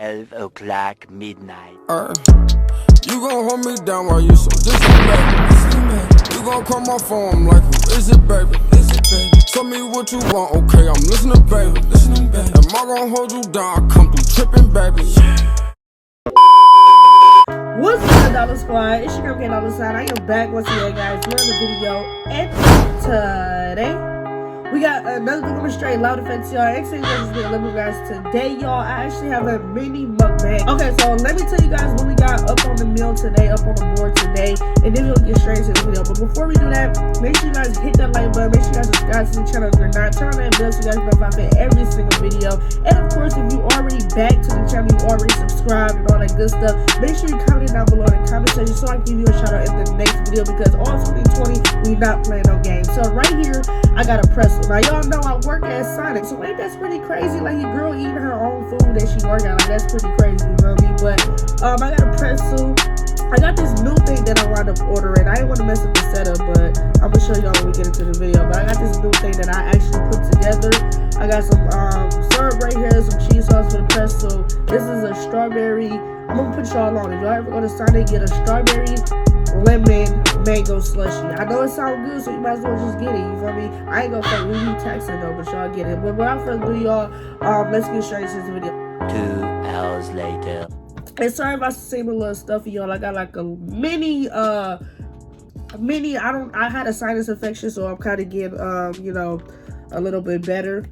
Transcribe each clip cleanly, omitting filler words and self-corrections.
12 o'clock midnight. You gon' hold me down while you so disrespectful. You gon' call my phone like, who is it, baby? Tell me what you want, okay, I'm listening, baby. Am I gon' hold you down? I come through trippin', baby. What's up, Dollar Squad? It's your girl, K$. I am back once again, guys. We're in the video, and today we got another good one straight loud effects, y'all. Actually, guys, today, y'all, I actually have a mini mukbang. Okay, so let me tell you guys what we got up on the meal today, up on the board today, and then we'll get straight into the video. But before we do that, make sure you guys hit that like button, make sure you guys subscribe to the channel if you're not, turn on that bell so you guys know if I fit every single video. And of course, if you already back to the channel, you already subscribed and all that good stuff, make sure you comment down below in the comment section so I can give you a shout out in the next video, because all 2020 we not playing no games. So right here I got a pretzel. Now y'all know I work at Sonic, so ain't that pretty crazy? Like, your girl eating her own food that she work at, like, that's pretty crazy, you know me? But I got a pretzel. I got this new thing that I wound up ordering. I didn't want to mess up the setup, but I'm gonna show y'all when we get into the video. But I got this new thing that I actually put together. I got some syrup right here, some cheese sauce for the pretzel. This is a strawberry. I'm gonna put y'all on. If y'all ever go to Sonic, get a strawberry lemon mango slushy. I know it sounds good, so you might as well just get it, you feel me? I ain't gonna say we be taxing though, but y'all get it. But without further ado, y'all, let's get straight into the video. 2 hours later. And sorry if I seem a little stuffy, y'all. I got like a mini I had a sinus infection, so I'm kind of getting you know, a little bit better.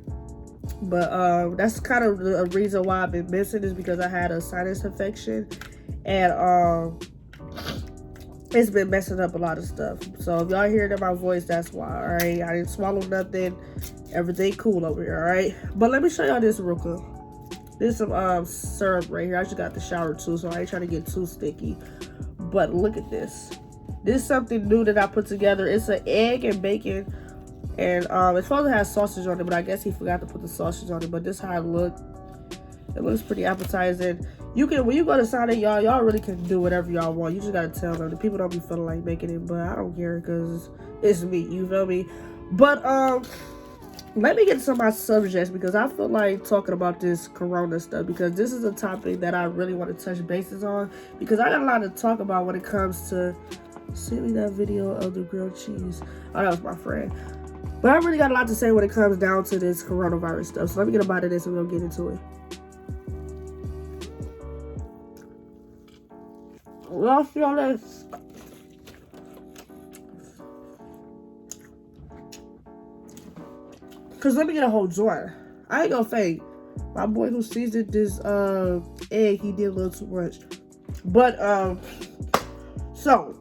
But that's kind of the reason why I've been missing, is because I had a sinus infection, and it's been messing up a lot of stuff. So if y'all hear my voice, that's why. All right, I didn't swallow nothing, everything cool over here. All right, but let me show y'all this real quick. There's some syrup right here. I just got the shower too, so I ain't trying to get too sticky. But look at this. This is something new that I put together. It's an egg and bacon, and it's supposed to have sausage on it, but I guess he forgot to put the sausage on it. But this is how it looks. It looks pretty appetizing. You can, when you go to Sonic, y'all really can do whatever y'all want. You just gotta tell them. The people don't be feeling like making it, but I don't care, because it's me, you feel me? But let me get to my subjects, because I feel like talking about this corona stuff, because this is a topic that I really want to touch bases on, because I got a lot to talk about when it comes to, send me that video of the grilled cheese. Oh, that was my friend. But I really got a lot to say when it comes down to this coronavirus stuff, so let me get about this and we'll get into it. Y'all feel this? Cause let me get a whole joint. I ain't gonna fake. My boy who seasoned this egg, he did a little too much. But so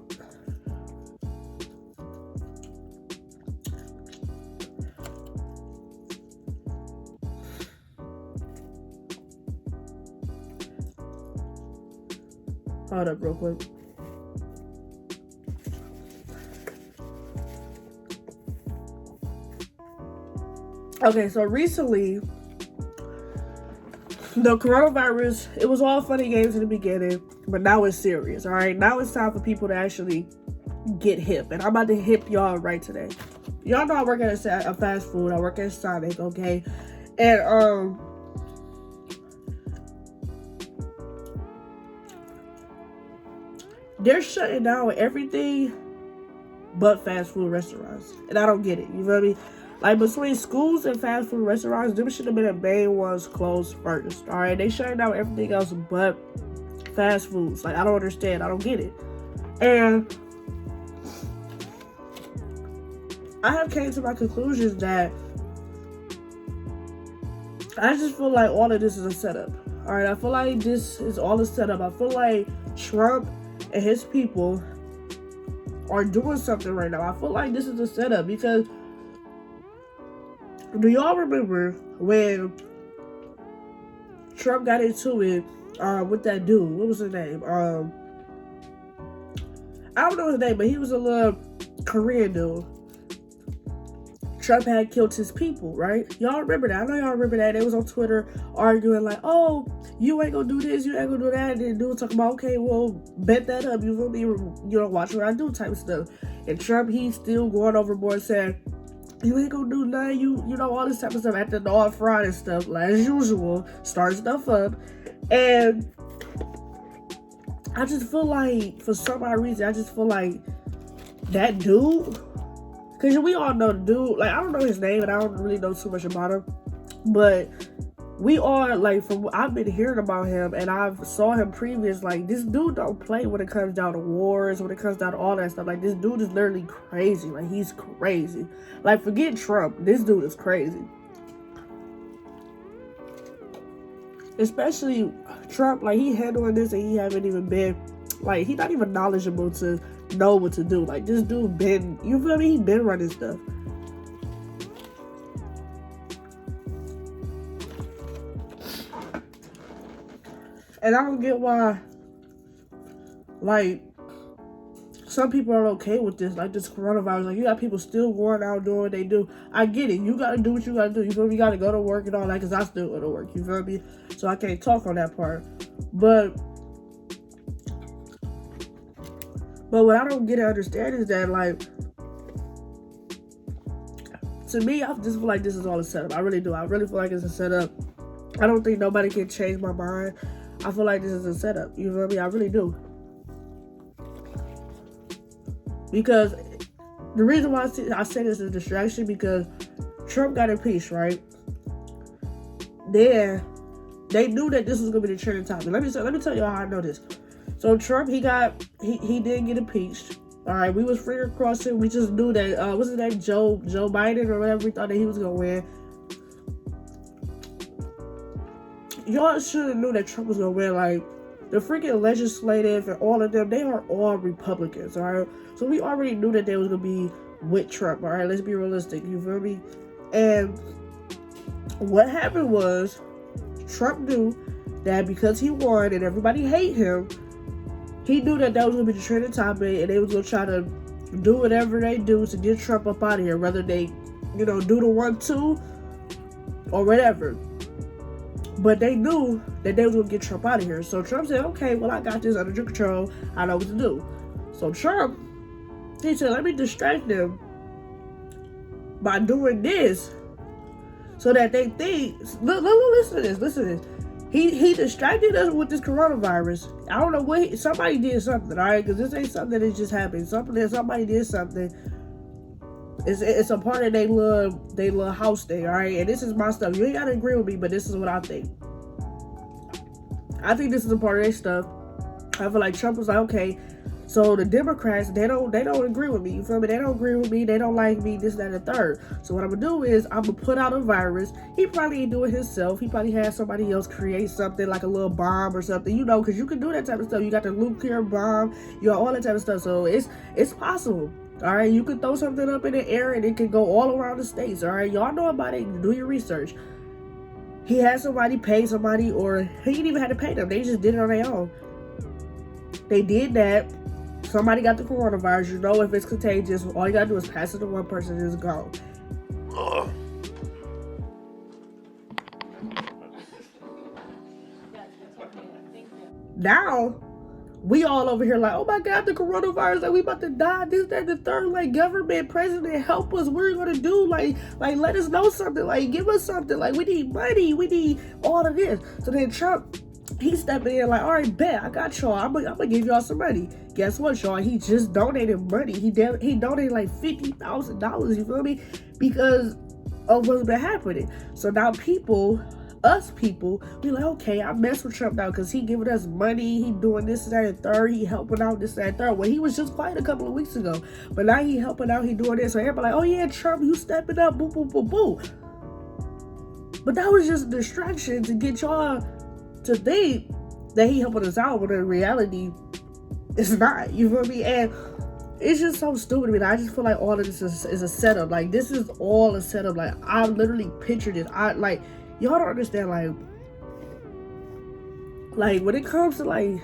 hold up real quick. Okay, so recently, the coronavirus, it was all funny games in the beginning, but now it's serious, all right? Now it's time for people to actually get hip, and I'm about to hip y'all right today. Y'all know I work at a fast food. I work at Sonic, okay? And, they're shutting down everything but fast food restaurants, and I don't get it, you feel me? Like, between schools and fast food restaurants, them should have been the main ones closed first, all right? They shutting down everything else but fast foods. Like, I don't understand. I don't get it. And I have came to my conclusions that I just feel like all of this is a setup, all right? I feel like this is all a setup. I feel like Trump and his people are doing something right now. I feel like this is a setup, because do y'all remember when Trump got into it with that dude? What was his name? I don't know his name, but he was a little Korean dude. Trump had killed his people, right? Y'all remember that? I know y'all remember that. They was on Twitter arguing like, oh, you ain't gonna do this, you ain't gonna do that. And then dude talking about, okay, well, bet that up. You feel me? You don't watch what I do type of stuff. And Trump, he's still going overboard saying, You ain't gonna do nothing. You know, all this type of stuff. Acting all fraud and stuff, like as usual. Start stuff up. And I just feel like, for some odd reason, I just feel like that dude, because we all know the dude, like, I don't know his name and I don't really know too much about him, but we are, like, from what I've been hearing about him, and I've saw him previous, like, this dude don't play when it comes down to wars, when it comes down to all that stuff. Like, this dude is literally crazy. Like, he's crazy. Like, forget Trump. This dude is crazy. Especially Trump, like, he handling this and he haven't even been, like, he's not even knowledgeable to know what to do. Like, this dude been, you feel me? He been running stuff. And I don't get why, like, some people are okay with this, like this coronavirus. Like, you got people still going out doing what they do. I get it. You gotta do what you gotta do. You feel me? You gotta go to work and all that, because I still go to work. You feel me? So I can't talk on that part. But what I don't get to understand is that, like, to me, I just feel like this is all a setup. I really do. I really feel like it's a setup. I don't think nobody can change my mind. I feel like this is a setup. You feel me? I really do. Because the reason why I say this is a distraction, because Trump got impeached, right? Then they knew that this was gonna be the trending topic. Let me tell you how I know this. So Trump, he did get impeached. All right, we was free across it. We just knew that what's his name, Joe Biden or whatever. We thought that he was gonna win. Y'all should have knew that Trump was gonna win. Like, the freaking legislative and all of them, they are all Republicans, all right? So we already knew that they was gonna be with Trump, all right? Let's be realistic, you feel me? And what happened was, Trump knew that because he won and everybody hate him, he knew that was gonna be the trending topic, and they was gonna try to do whatever they do to get Trump up out of here, whether they, do the 1-2 or whatever. But they knew that they was gonna get Trump out of here. So Trump said, okay, well, I got this under control. I know what to do. So Trump, he said, let me distract them by doing this so that they think, listen to this. He distracted us with this coronavirus. I don't know what, somebody did something, all right? Because this ain't something that just happened. Somebody did something. It's a part of their little house thing, all right? And this is my stuff. You ain't gotta agree with me, but this is what I think. I think this is a part of their stuff. I feel like Trump was like, okay, so the Democrats, they don't agree with me. You feel me? They don't agree with me. They don't like me. This, that, and the third. So what I'm gonna do is I'm gonna put out a virus. He probably ain't do it himself. He probably had somebody else create something like a little bomb or something. Because you can do that type of stuff. You got the nuclear bomb. You got all that type of stuff. So it's possible. All right, you could throw something up in the air and it could go all around the states. All right, y'all know about it. Do your research. He had somebody pay somebody, or he didn't even have to pay them. They just did it on their own. They did that. Somebody got the coronavirus. You know, if it's contagious, all you gotta do is pass it to one person and it's gone. Now, we all over here like, oh my God, the coronavirus, like, we about to die, this, that, the third, like, government, president, help us, what are you gonna do? Like, let us know something, like, give us something, like, we need money, we need all of this. So then Trump, he stepped in like, all right, bet, I got y'all, I'm gonna give y'all some money. Guess what, y'all? He just donated money. He donated like $50,000, you feel me? Because of what's been happening. So now us people, we like, okay, I mess with Trump now because he giving us money, he doing this, that, and third, he helping out this, that, and third. Well, he was just quiet a couple of weeks ago, but now he helping out, he doing this. So everybody like, oh yeah, Trump, you stepping up, boo, boo, boo, boo. But that was just a distraction to get y'all to think that he helping us out, but in reality, it's not, you feel me? And it's just so stupid to me. I just feel like all of this is a setup. Like, this is all a setup. Like, I literally pictured it. Y'all don't understand, like when it comes to like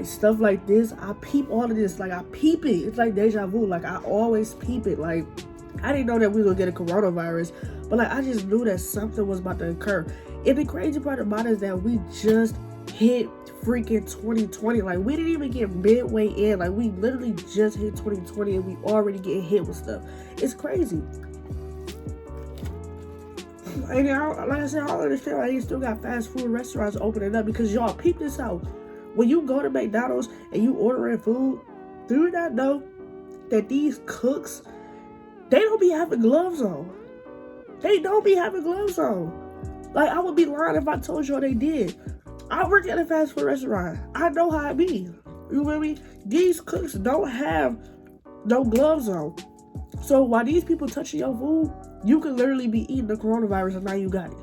stuff like this, I peep all of this. Like, I peep it. It's like deja vu. Like, I always peep it. Like, I didn't know that we were gonna get a coronavirus, but like, I just knew that something was about to occur. And the crazy part about it is that we just hit freaking 2020. Like, we didn't even get midway in. Like, we literally just hit 2020 and we already getting hit with stuff. It's crazy. And like I said, I don't understand why they still got fast food restaurants opening up, because y'all, peep this out. When you go to McDonald's and you ordering food, do you not know that these cooks, they don't be having gloves on? They don't be having gloves on. Like, I would be lying if I told y'all they did. I work at a fast food restaurant. I know how it be. You feel me? These cooks don't have no gloves on. So while these people touching your food, you could literally be eating the coronavirus and now you got it.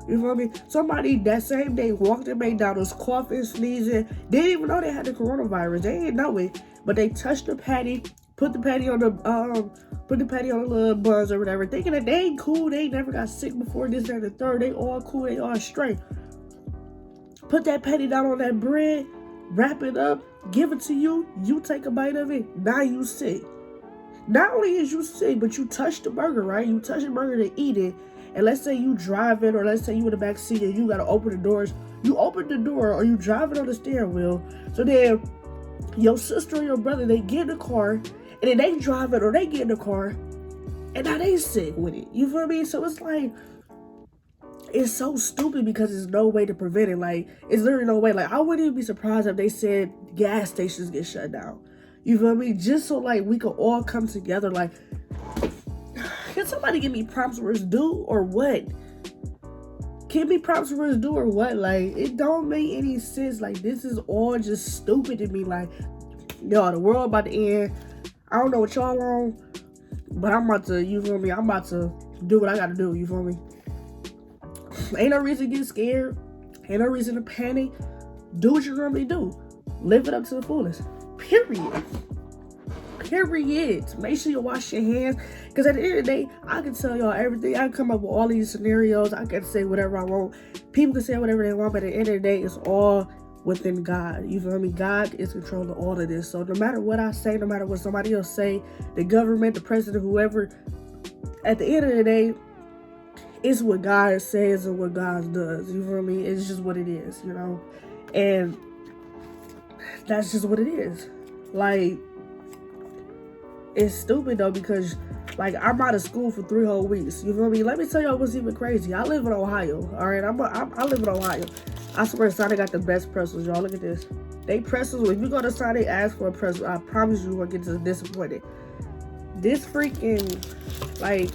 You feel me? Somebody that same day walked in McDonald's, coughing, sneezing, didn't even know they had the coronavirus. They didn't know it, but they touched the patty, put the patty on the little buns or whatever, thinking that they ain't cool, they ain't never got sick before, this, that, and the third, they all cool, they all straight. Put that patty down on that bread, wrap it up, give it to you, you take a bite of it, now you sick. Not only is you sick, but you touch the burger, right? You touch the burger to eat it, and let's say you driving, or let's say you in the back seat and you gotta open the doors. You open the door, or you driving on the steering wheel, so then your sister or your brother, they get in the car, and then they drive it, or they get in the car, and now they sick with it. You feel me? So it's like, it's so stupid because there's no way to prevent it. Like, it's literally no way. Like, I wouldn't even be surprised if they said gas stations get shut down. You feel me? Just so, like, we could all come together. Like, can somebody give me props where it's due, or what? Give me props where it's due, or what? Like, it don't make any sense. Like, this is all just stupid to me. Like, yo, the world about to end. I don't know what y'all on, but I'm about to, you feel me? I'm about to do what I gotta do, you feel me? Ain't no reason to get scared. Ain't no reason to panic. Do what you normally do. Live it up to the fullest. Period. Make sure you wash your hands. Because at the end of the day, I can tell y'all everything. I can come up with all these scenarios. I can say whatever I want. People can say whatever they want. But at the end of the day, it's all within God. You feel me? God is controlling all of this. So no matter what I say, no matter what somebody else say, the government, the president, whoever, at the end of the day, it's what God says and what God does. You feel me? It's just what it is, you know? And that's just what it is. Like, it's stupid though, because like, I'm out of school for 3 whole weeks. You feel me? Let me tell y'all what's even crazy. I live in Ohio. All right, I live in Ohio. I swear Sonic got the best pretzels, y'all. Look at this. They pretzels. If you go to Sonic, ask for a pretzel. I promise you won't get disappointed. This freaking, like,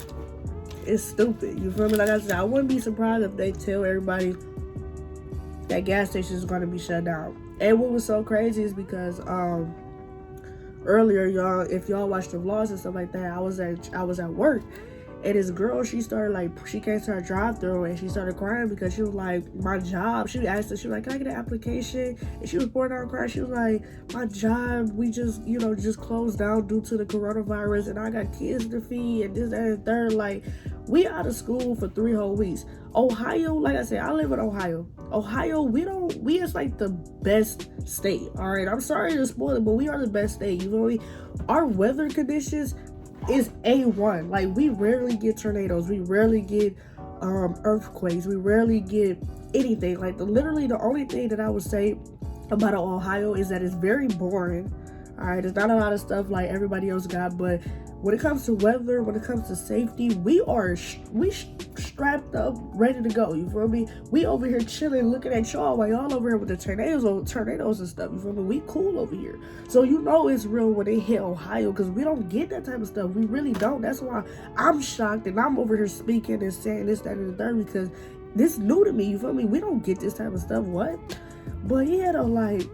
it's stupid. You feel me? Like I said, I wouldn't be surprised if they tell everybody that gas stations is going to be shut down. And what was so crazy is because earlier, y'all, if y'all watched the vlogs and stuff like that, I was at work, and this girl, she came to our drive-thru and she started crying because she was like, my job, she asked us, she was like, can I get an application? And she was pouring out crying. She was like, my job, we just closed down due to the coronavirus, and I got kids to feed, and this, that, and third. Like, we out of school for 3 whole weeks. Ohio, like I said, I live in Ohio. Ohio, we is like the best state. All right, I'm sorry to spoil it, but we are the best state. You feel me? Our weather conditions is A1. Like, we rarely get tornadoes. We rarely get earthquakes. We rarely get anything. Like, literally the only thing that I would say about Ohio is that it's very boring. All right, there's not a lot of stuff like everybody else got, but when it comes to weather, when it comes to safety, we strapped up, ready to go. You feel me? We over here chilling, looking at y'all while y'all over here with the tornadoes and stuff. You feel me? We cool over here. So you know it's real when they hit Ohio, because we don't get that type of stuff. We really don't. That's why I'm shocked and I'm over here speaking and saying this, that, and the third, because this new to me. You feel me? We don't get this type of stuff. What? But yeah, though, like,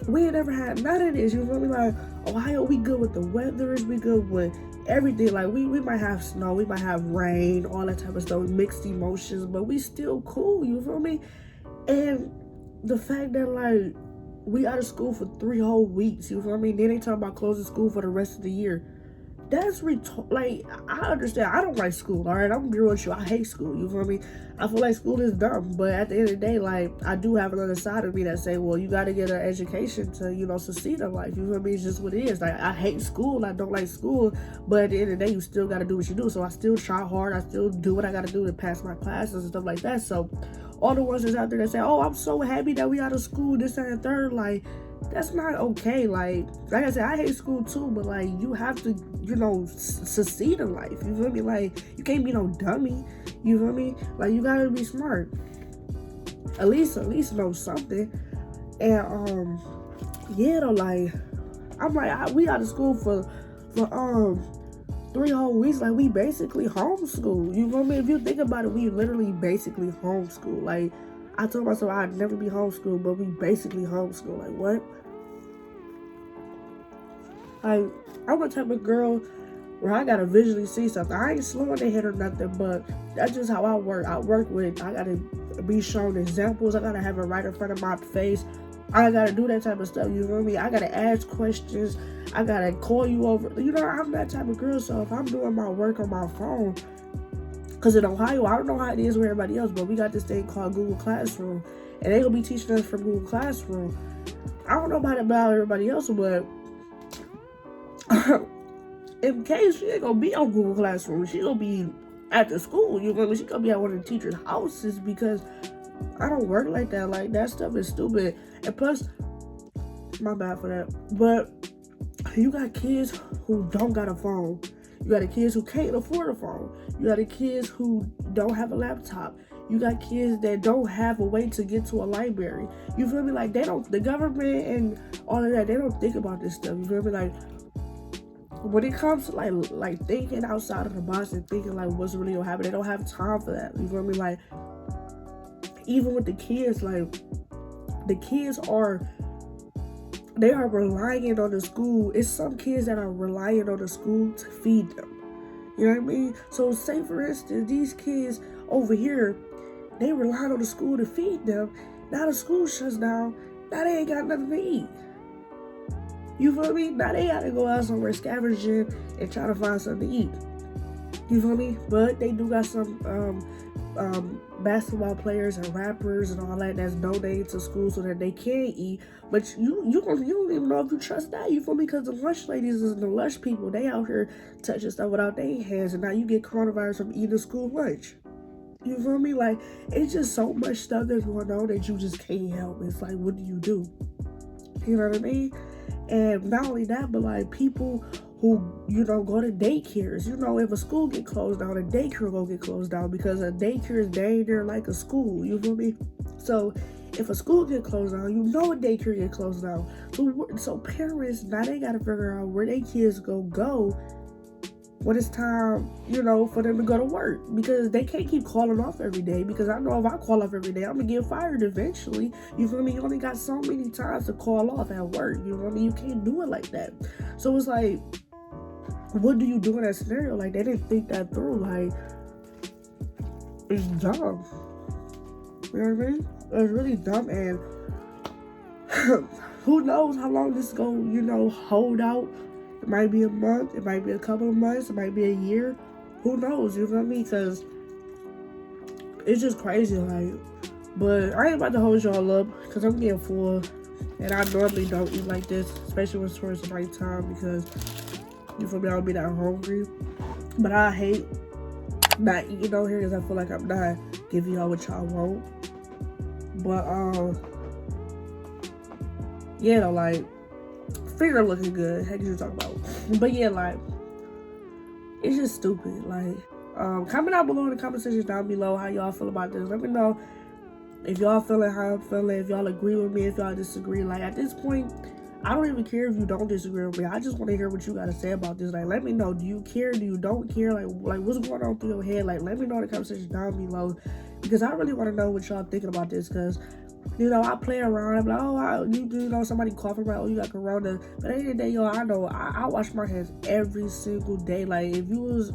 we ain't never had none of this. You feel me? Like, Ohio, we good with the weather. We good with everything. Like, we might have snow, we might have rain, all that type of stuff, mixed emotions, but we still cool. You feel me? And the fact that, like, we out of school for 3 whole weeks. You feel me? Then they talk about closing school for the rest of the year. That's like, I understand. I don't like school, all right? I'm real with you. I hate school, you feel me? I feel like school is dumb, but at the end of the day, like, I do have another side of me that say, well, you got to get an education to, succeed in life. You feel me? It's just what it is. Like, I hate school. I don't like school, but at the end of the day, you still got to do what you do. So I still try hard. I still do what I got to do to pass my classes and stuff like that. So all the ones that's out there that say, oh, I'm so happy that we out of school, this and the third. Like, that's not okay. Like I said, I hate school too, but like, you have to, you know, succeed in life. You feel me? Like, you can't be no dummy. You feel me? Like, you gotta be smart. At least know something. And yeah, though, like, I'm like, we out of school for 3 whole weeks. Like, we basically homeschool. You feel me? If you think about it, we literally basically homeschool. Like, I told myself I'd never be homeschooled, but we basically homeschool. Like, what? Like, I'm the type of girl where I gotta visually see something. I ain't slowing the head or nothing, but that's just how I work. I gotta be shown examples. I gotta have it right in front of my face. I gotta do that type of stuff, you feel me? I gotta ask questions. I gotta call you over. You know, I'm that type of girl, so if I'm doing my work on my phone, because in Ohio, I don't know how it is with everybody else, but we got this thing called Google Classroom, and they gonna be teaching us from Google Classroom. I don't know about everybody else, but in case she ain't gonna be on Google Classroom, she gonna be at the school, you feel me? She gonna be at one of the teachers' houses, because I don't work like that. Like, that stuff is stupid. And plus, my bad for that, but you got kids who don't got a phone. You got the kids who can't afford a phone. You got the kids who don't have a laptop. You got kids that don't have a way to get to a library. You feel me? Like, the government and all of that, they don't think about this stuff. You feel me? Like, when it comes to like thinking outside of the box and thinking like what's really gonna happen, they don't have time for that. You feel me? Like, even with the kids, like, the kids are relying on the school. It's some kids that are relying on the school to feed them. You know what I mean? So say, for instance, these kids over here, they rely on the school to feed them. Now the school shuts down. Now they ain't got nothing to eat. You feel me? Now they gotta go out somewhere scavenging and try to find something to eat. You feel me? But they do got some basketball players and rappers and all that that's donating to school so that they can eat. But you don't even know if you trust that. You feel me? Because the lunch ladies and the lunch people, they out here touching stuff without their hands, and now you get coronavirus from eating school lunch. You feel me? Like, it's just so much stuff that's going on that you just can't help. It's like, what do? You know what I mean? And not only that, but like, people who, you know, go to daycares. You know, if a school get closed down, a daycare gonna get closed down, because a daycare is dang near like a school. You feel me? So if a school get closed down, you know a daycare get closed down. So parents, now they gotta figure out where their kids go when it's time, you know, for them to go to work, because they can't keep calling off every day. Because I know if I call off every day, I'm gonna get fired eventually. You feel me? You only got so many times to call off at work. You know what I mean? You can't do it like that. So it's like, what do you do in that scenario? Like, they didn't think that through. Like, it's dumb. You know what I mean? It's really dumb, and who knows how long this is gonna, you know, hold out. It might be a month, it might be a couple of months, it might be a year. Who knows, you know what I mean? Because it's just crazy, like. But I ain't about to hold y'all up, because I'm getting full. And I normally don't eat like this, especially when it's towards the night time, because, you feel me, I don't be that hungry. But I hate not eating on here, because I feel like I'm not giving y'all what y'all want. But, yeah, though, like, finger looking good. Heck, you talking about? But yeah, like, it's just stupid. Like, comment down below in the comment section down below how y'all feel about this. Let me know if y'all feeling how I'm feeling, if y'all agree with me, if y'all disagree. Like, at this point, I don't even care if you don't disagree with me. I just want to hear what you got to say about this. Like, let me know. Do you care? Do you don't care? Like what's going on through your head? Like, let me know in the comment section down below, because I really want to know what y'all thinking about this. Because, you know, I play around. I'm like, oh, you know, somebody coughing, like, oh, you got corona. But at the end of the day, yo, I know I wash my hands every single day. Like, if you was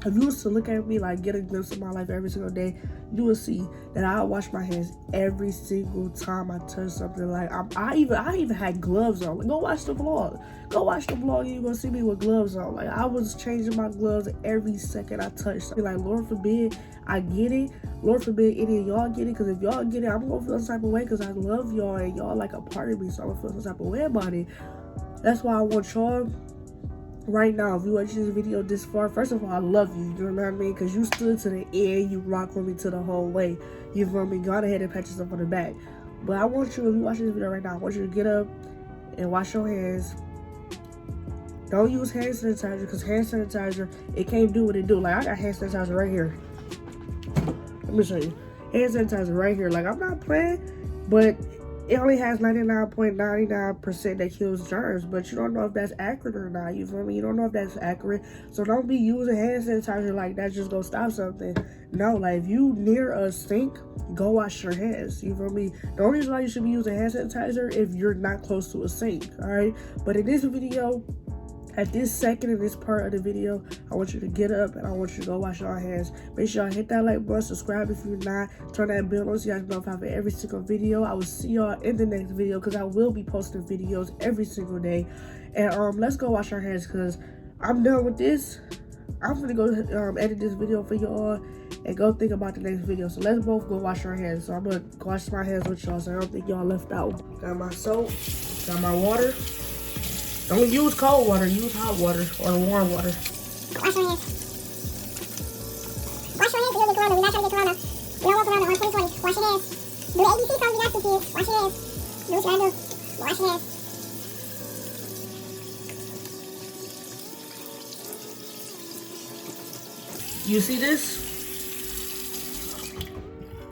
to look at me, like, get a glimpse of my life every single day, you will see that I wash my hands every single time I touch something. Like, I even had gloves on. Like, go watch the vlog. And you're gonna see me with gloves on. Like, I was changing my gloves every second I touched something. Like, Lord forbid I get it. Lord forbid any of y'all get it. Because if y'all get it, I'm gonna feel some type of way, because I love y'all and y'all like a part of me. So I'm gonna feel some type of way about it. That's why I want y'all right now, if you watch this video this far, first of all, I love you. You know what I mean? Because you stood to the end, you rock with me to the whole way. You feel me? Go ahead and pat yourself on the back. But I want you, if you watch this video right now, I want you to get up and wash your hands. Don't use hand sanitizer, because hand sanitizer, it can't do what it do. Like, I got hand sanitizer right here. Let me show you. Hand sanitizer right here. Like, I'm not playing, but it only has 99.99% that kills germs, but you don't know if that's accurate or not. You feel me? You don't know if that's accurate. So don't be using hand sanitizer like that just gonna stop something. No, like if you near a sink, go wash your hands. You feel me? The only reason why you should be using hand sanitizer if you're not close to a sink, all right? But in this video, at this second in this part of the video, I want you to get up and I want you to go wash your hands. Make sure y'all hit that like button, subscribe if you're not, turn that bell on so y'all can know if I have every single video. I will see y'all in the next video because I will be posting videos every single day. And let's go wash our hands because I'm done with this. I'm gonna go edit this video for y'all and go think about the next video. So let's both go wash our hands. So I'm gonna wash my hands with y'all so I don't think y'all left out. Got my soap, got my water. Don't use cold water, use hot water or warm water. Wash your hands. Wash your hands to get corona. We're not trying to get corona. We don't want corona on 2020. Wash your hands. Do the ABC comes, we got to kids. Wash your hands. Do what you gotta do. Wash your hands. You see this?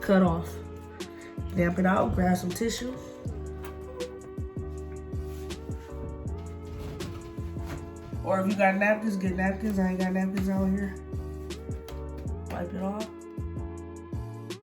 Cut off. Damp it out, grab some tissue. Or if you got napkins, get napkins. I ain't got napkins out here. Wipe it off.